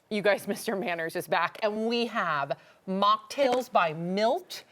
You guys, Mr. Manners is back, and we have mocktails by Milt.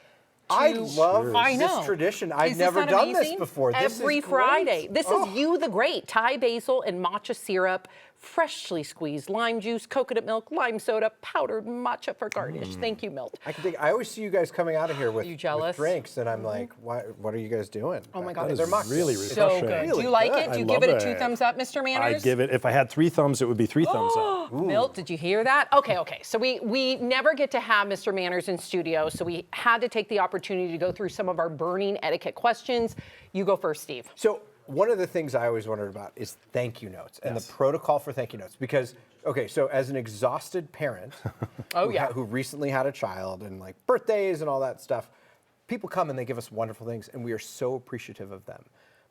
I love this tradition. I've never done this before. This Every is great. Friday. This is You the Great. Thai basil and matcha syrup, freshly squeezed lime juice, coconut milk, lime soda, powdered matcha for garnish. Thank you, Milt. I always see you guys coming out of here with, you jealous? with drinks, and I'm like, what are you guys doing? Oh my God, they're really so good. Really Do you like good. it? Do you give it a 2 thumbs up, Mr. Manners? I give it, if I had 3 thumbs, it would be 3 thumbs up. Milt, did you hear that? Okay. So we never get to have Mr. Manners in studio, so we had to take the opportunity to go through some of our burning etiquette questions. You go first, Steve. So one of the things I always wondered about is thank you notes and the protocol for thank you notes. Because, okay, so as an exhausted parent who recently had a child and like birthdays and all that stuff, people come and they give us wonderful things and we are so appreciative of them.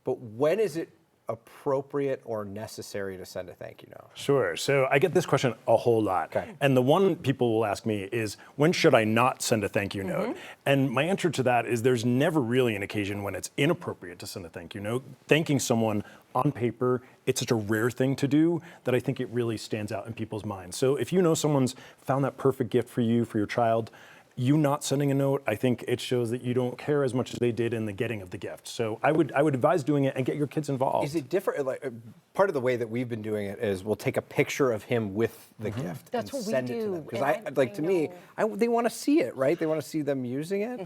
But when is it appropriate or necessary to send a thank you note? Sure. So I get this question a whole lot. Okay. And the one people will ask me is, when should I not send a thank you note? And my answer to that is there's never really an occasion when it's inappropriate to send a thank you note. Thanking someone on paper, it's such a rare thing to do that I think it really stands out in people's minds. So if you know someone's found that perfect gift for you, for your child, you not sending a note, I think it shows that you don't care as much as they did in the getting of the gift. So I would advise doing it and get your kids involved. Is it different? Like part of the way that we've been doing it is we'll take a picture of him with the gift That's and what we send it to do. them. Because to me, they want to see it, right? They want to see them using it.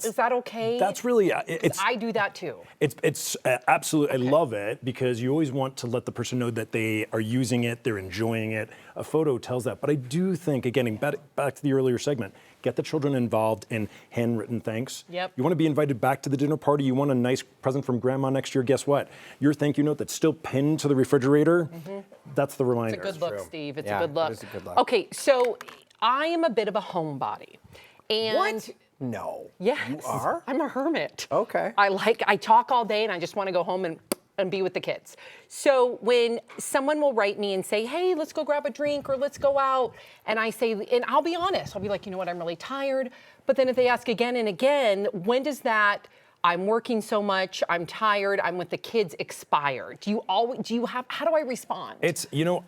Is that okay? That's really, I do that too. It's absolutely, I love it because you always want to let the person know that they are using it, they're enjoying it. A photo tells that. But I do think, again, back to the earlier segment, get the children involved in handwritten thanks. Yep. You want to be invited back to the dinner party. You want a nice present from grandma next year. Guess what? Your thank you note that's still pinned to the refrigerator, that's the reminder. It's a good look, Steve. It's a good look. It is a good look. Okay, so I am a bit of a homebody. And What? No. Yes. You are? I'm a hermit. Okay. I talk all day and I just want to go home and be with the kids. So when someone will write me and say, hey, let's go grab a drink or let's go out, and I say, and I'll be honest, I'll be like, you know what, I'm really tired. But then if they ask again and again, when does that, I'm working so much, I'm tired, I'm with the kids, expire? How do I respond?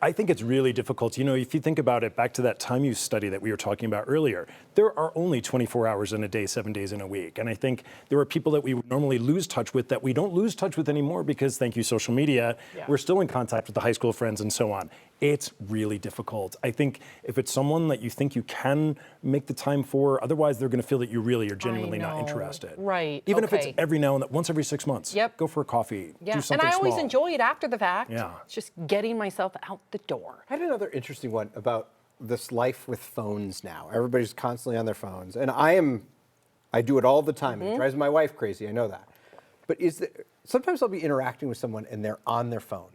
I think it's really difficult. If you think about it, back to that time use study that we were talking about earlier, there are only 24 hours in a day, 7 days in a week. And I think there are people that we would normally lose touch with that we don't lose touch with anymore because, thank you, social media, we're still in contact with the high school friends and so on. It's really difficult. I think if it's someone that you think you can make the time for, otherwise they're going to feel that you really are genuinely not interested. Right. Even if it's every now and then, once every 6 months. Yep. Go for a coffee. Yeah. Do something and I always small. enjoy it after the fact. Yeah. It's just getting myself out the door. I had another interesting one about this life with phones now. Everybody's constantly on their phones. And I do it all the time. It drives my wife crazy, I know that. But sometimes I'll be interacting with someone and they're on their phone.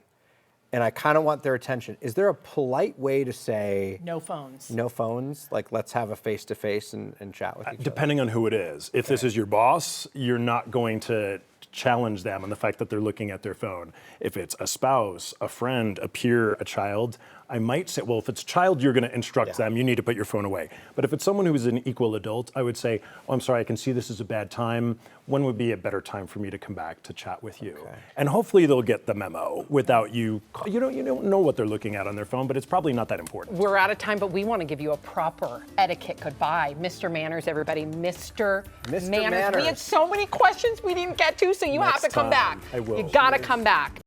And I kind of want their attention. Is there a polite way to say no phones? No phones? Like, let's have a face-to-face and chat with each other? Depending on who it is. If this is your boss, you're not going to challenge them on the fact that they're looking at their phone. If it's a spouse, a friend, a peer, a child, I might say, well, if it's a child, you're going to instruct them, you need to put your phone away. But if it's someone who is an equal adult, I would say, oh, I'm sorry, I can see this is a bad time. When would be a better time for me to come back to chat with you? Okay. And hopefully they'll get the memo without you don't know what they're looking at on their phone, but it's probably not that important. We're out of time, but we want to give you a proper etiquette goodbye. Mr. Manners, everybody. Mr. Manners. We had so many questions we didn't get to, so you have to come back. I will. You got to come back.